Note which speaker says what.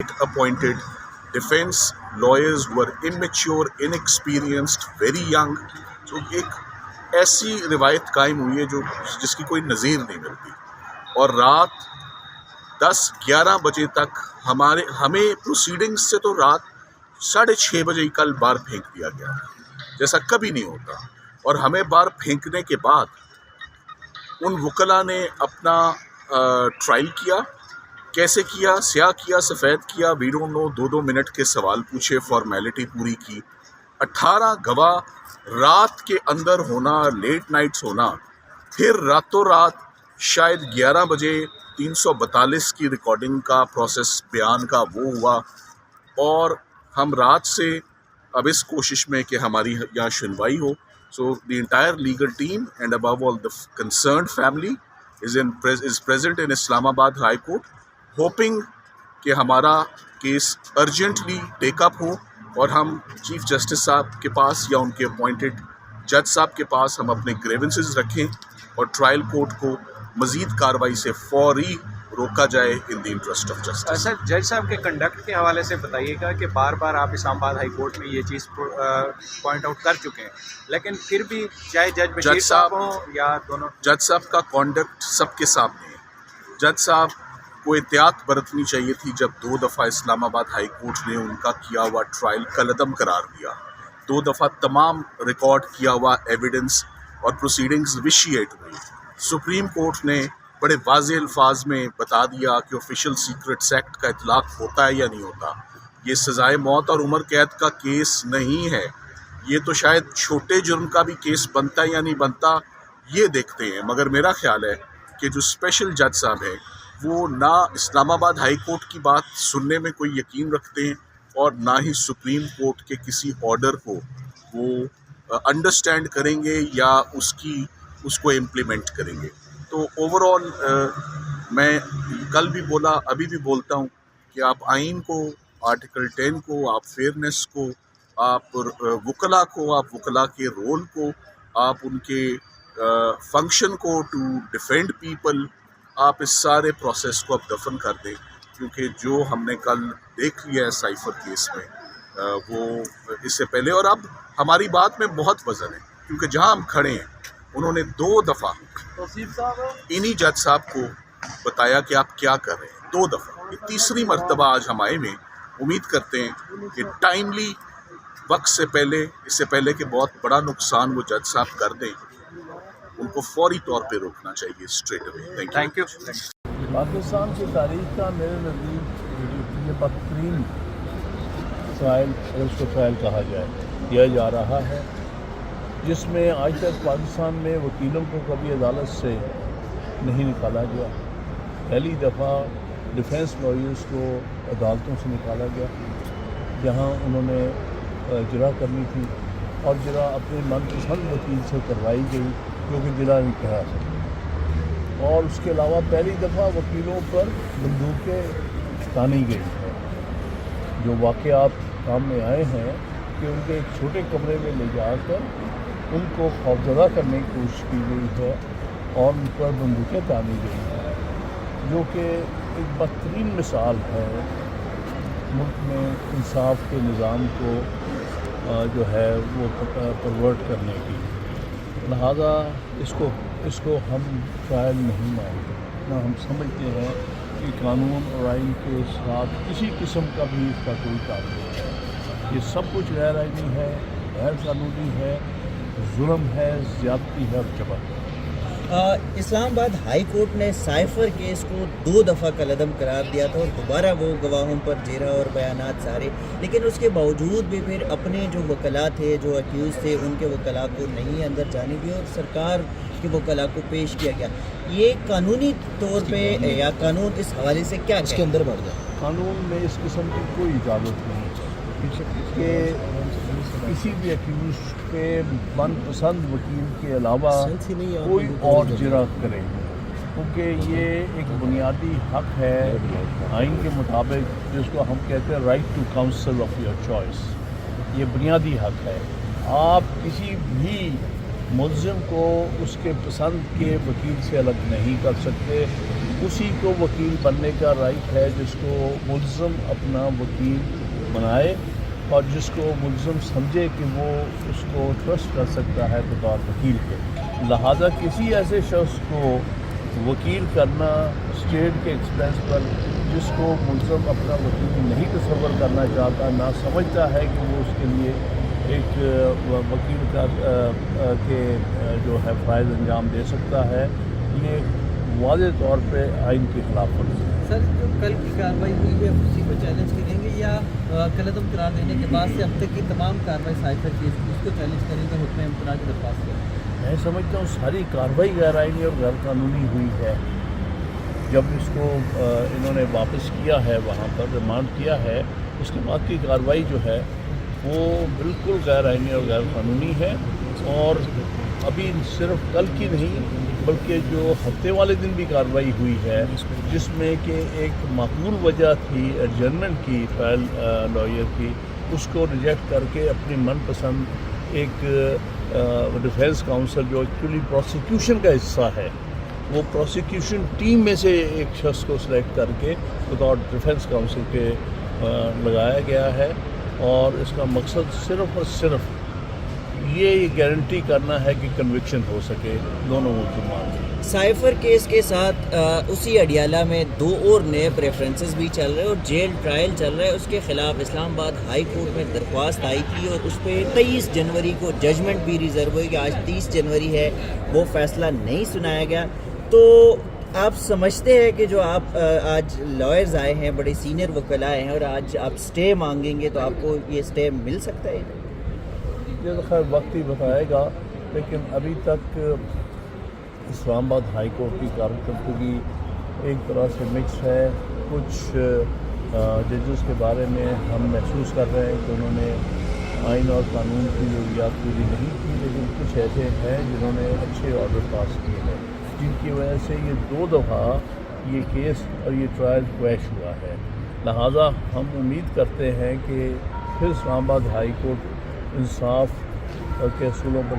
Speaker 1: appointed defense lawyers who are immature, inexperienced, very young. So एक ऐसी रिवायत कायम हुई है जो जिसकी कोई नज़ीर नहीं मिलती, और रात 10-11 बजे तक हमें प्रोसीडिंग्स से तो रात 6:30 बजे ही कल बाहर फेंक दिया गया, जैसा कभी नहीं होता। और हमें बाहर फेंकने के बाद उन वकला ने अपना ट्रायल किया, कैसे किया, स्याह किया, सफ़ेद किया, वी डोंट नो, 2-2 मिनट के सवाल पूछे, फॉर्मेलिटी पूरी की। 18 गवाह रात के अंदर होना, लेट नाइट्स होना, फिर रातों रात शायद 11 बजे 342 की रिकॉर्डिंग का प्रोसेस, बयान का वो हुआ, और हम रात से अब इस कोशिश में कि हमारी यहाँ सुनवाई हो। So the entire legal team and above all the concerned family is present in Islamabad High Court, hoping कि हमारा केस अर्जेंटली टेकअप हो और हम चीफ जस्टिस साहब के पास या उनके अपॉइंटेड जज साहब के पास हम अपने ग्रेवेंसेस रखें और ट्रायल कोर्ट को मज़ीद कार्रवाई से फौरी रोका जाए in the interest of justice.
Speaker 2: Sir, जज साहब के कंडक्ट के हवाले से बताइएगा कि बार बार आप इस्लामाबाद हाई कोर्ट में ये चीज़ पॉइंट आउट कर चुके हैं, लेकिन फिर भी चाहे जज बशीर साहब हो या दोनों,
Speaker 1: जज साहब का कॉन्डक्ट सबके सामने है। जज साहब को एहतियात बरतनी चाहिए थी जब 2 दफ़ा इस्लामाबाद हाई कोर्ट ने उनका किया हुआ ट्रायल कलअदम करार दिया, 2 दफ़ा तमाम रिकॉर्ड किया हुआ एविडेंस और प्रोसीडिंग्स विशिएट हुई। सुप्रीम कोर्ट ने बड़े वाज़े अल्फाज में बता दिया कि ऑफिशियल सीक्रेट्स एक्ट का इतलाक़ होता है या नहीं होता। ये सज़ाए मौत और उम्र कैद का केस नहीं है, ये तो शायद छोटे जुर्म का भी केस बनता है या नहीं बनता, ये देखते हैं। मगर मेरा ख्याल है कि जो स्पेशल जज साहब हैं वो ना इस्लामाबाद हाई कोर्ट की बात सुनने में कोई यकीन रखते हैं और ना ही सुप्रीम कोर्ट के किसी ऑर्डर को वो अंडरस्टैंड करेंगे या उसको इम्प्लीमेंट करेंगे। तो ओवरऑल मैं कल भी बोला, अभी भी बोलता हूँ कि आप आइन को, आर्टिकल 10 को, आप फेयरनेस को, आप वकला को, आप वकला के रोल को, आप उनके फंक्शन को टू डिफेंड पीपल, आप इस सारे प्रोसेस को अब दफन कर दें, क्योंकि जो हमने कल देख लिया है साइफर केस में वो इससे पहले, और अब हमारी बात में बहुत वज़न है क्योंकि जहां हम खड़े हैं उन्होंने 2 दफ़ा इन्हीं जज साहब को बताया कि आप क्या कर रहे हैं, 2 दफ़ा। ये तीसरी मर्तबा आज हम आए में, उम्मीद करते हैं कि टाइमली वक्त से पहले, इससे पहले कि बहुत बड़ा नुकसान वो जज साहब कर दें, उनको फौरी तौर पे रोकना चाहिए straight away.
Speaker 2: Thank you.
Speaker 3: Pakistan की तारीख का मेरे नज़दीक ये बदतरीन ट्रायल, उसको ट्रायल कहा जाए, किया जा रहा है, जिसमें आज तक पाकिस्तान में वकीलों को कभी अदालत से नहीं निकाला गया। पहली दफ़ा डिफेंस लॉयर्स को अदालतों से निकाला गया जहां उन्होंने जरा करनी थी, और जरा अपने मनपसंद वकील से करवाई गई जो कि जिला इंतहा से। और उसके अलावा पहली दफ़ा वकीलों पर बंदूकें तानी गई है। जो वाक़यात सामने आए हैं कि उनके एक छोटे कमरे में ले जाकर उनको खौफजदा करने की कोशिश की गई है और उन पर बंदूकें तानी गई हैं, जो कि एक बदतरीन मिसाल है मुल्क में इंसाफ के निज़ाम को जो है वो परवर्ट करने की। लिहाजा इसको हम ट्रायल नहीं मानते, ना हम समझते हैं कि कानून और आइन के साथ किसी किस्म का भी इसका कोई ताल्लुक है। ये सब कुछ गैर आइनी है, गैर कानूनी है, जुल्म है, ज़्यादती है और जबर है।
Speaker 4: इस्लामाबाद हाई कोर्ट ने साइफर केस को 2 दफ़ा कलअदम करार दिया था और दोबारा वो गवाहों पर जेरा और बयानात सारे, लेकिन उसके बावजूद भी फिर अपने जो वकला थे, जो अक्यूज़ थे, उनके वकला को नहीं अंदर जाने दिया और सरकार के वकला को पेश किया गया। ये कानूनी तौर पे या कानून इस हवाले से क्या इसके अंदर बढ़ जाए?
Speaker 3: कानून में इस किस्म की कोई इजाज़त नहीं है कि किसी भी अक्यूज़ के मनपसंद वकील के अलावा कोई और जिरा करे, क्योंकि ये एक बुनियादी हक़ है आइन के मुताबिक, जिसको हम कहते हैं right to counsel of your choice. ये बुनियादी हक़ है। आप किसी भी मुल्ज़िम को उसके पसंद के वकील से अलग नहीं कर सकते। اسی کو وکیل بننے کا رائٹ ہے جس کو ملزم اپنا وکیل بنائے اور جس کو ملزم سمجھے کہ وہ اس کو ٹرسٹ کر سکتا ہے بطور وکیل کے. لہٰذا کسی ایسے شخص کو وکیل کرنا اسٹیٹ کے ایکسپینس پر جس کو ملزم اپنا وکیل نہیں تصور کرنا چاہتا، نہ سمجھتا ہے کہ وہ اس کے لیے ایک وکیل کا کے جو ہے فرائض انجام دے سکتا ہے، یہ واضح طور پہ آئین کے خلاف ورزی ہے.
Speaker 4: سر جو کل کی کارروائی ہوئی ہے اسی کو چیلنج کریں گے یا قلعدم قرار دینے کے بعد سے اب تک کی تمام کارروائی سائفر کیس کی اس کو چیلنج کریں گے، حکم امتناع کی درخواست کریں گے؟
Speaker 3: میں سمجھتا ہوں ساری کارروائی غیر آئینی اور غیر قانونی ہوئی ہے. جب اس کو انہوں نے واپس کیا ہے، وہاں پر ریمانڈ کیا ہے، اس کے بعد کی کارروائی جو ہے وہ بالکل غیر آئینی اور غیر قانونی ہے. اور ابھی صرف کل کی نہیں بلکہ جو ہفتے والے دن بھی کارروائی ہوئی ہے جس میں کہ ایک معقول وجہ تھی ایڈجرنمنٹ کی ٹرائل لائر کی، اس کو ریجیکٹ کر کے اپنی من پسند ایک ڈیفینس کاؤنسل جو ایکچولی پروسیکیوشن کا حصہ ہے، وہ پروسیکیوشن ٹیم میں سے ایک شخص کو سلیکٹ کر کے بطور ڈیفینس کاؤنسل کے لگایا گیا ہے. اور اس کا مقصد صرف اور صرف یہ گارنٹی کرنا ہے کہ کنوکشن ہو سکے دونوں ملزمان.
Speaker 4: سائفر کیس کے ساتھ اسی اڈیالہ میں 2 اور نئے پریفرنسز بھی چل رہے ہیں اور جیل ٹرائل چل رہا ہے. اس کے خلاف اسلام آباد ہائی کورٹ میں درخواست آئی تھی اور اس پہ 23 جنوری کو ججمنٹ بھی ریزرو ہوئی کہ آج 30 جنوری ہے، وہ فیصلہ نہیں سنایا گیا. تو آپ سمجھتے ہیں کہ جو آپ آج لائرز آئے ہیں، بڑے سینئر وکلاء ہیں اور آج آپ سٹے مانگیں گے تو آپ کو یہ سٹے مل سکتا ہے؟
Speaker 3: یہ تو خیر وقت ہی بتائے گا، لیکن ابھی تک اسلام آباد ہائی کورٹ کی کارکردگی ایک طرح سے مکس ہے. کچھ ججز کے بارے میں ہم محسوس کر رہے ہیں کہ انہوں نے آئین اور قانون کی ضروریات پوری نہیں کی، لیکن کچھ ایسے ہیں جنہوں نے اچھے آرڈر پاس کیے ہیں جن کی وجہ سے یہ 2 دفعہ یہ کیس اور یہ ٹرائل کویش ہوا ہے. لہٰذا ہم امید کرتے ہیں کہ پھر اسلام آباد ہائی کورٹ انصاف کے اصولوں پر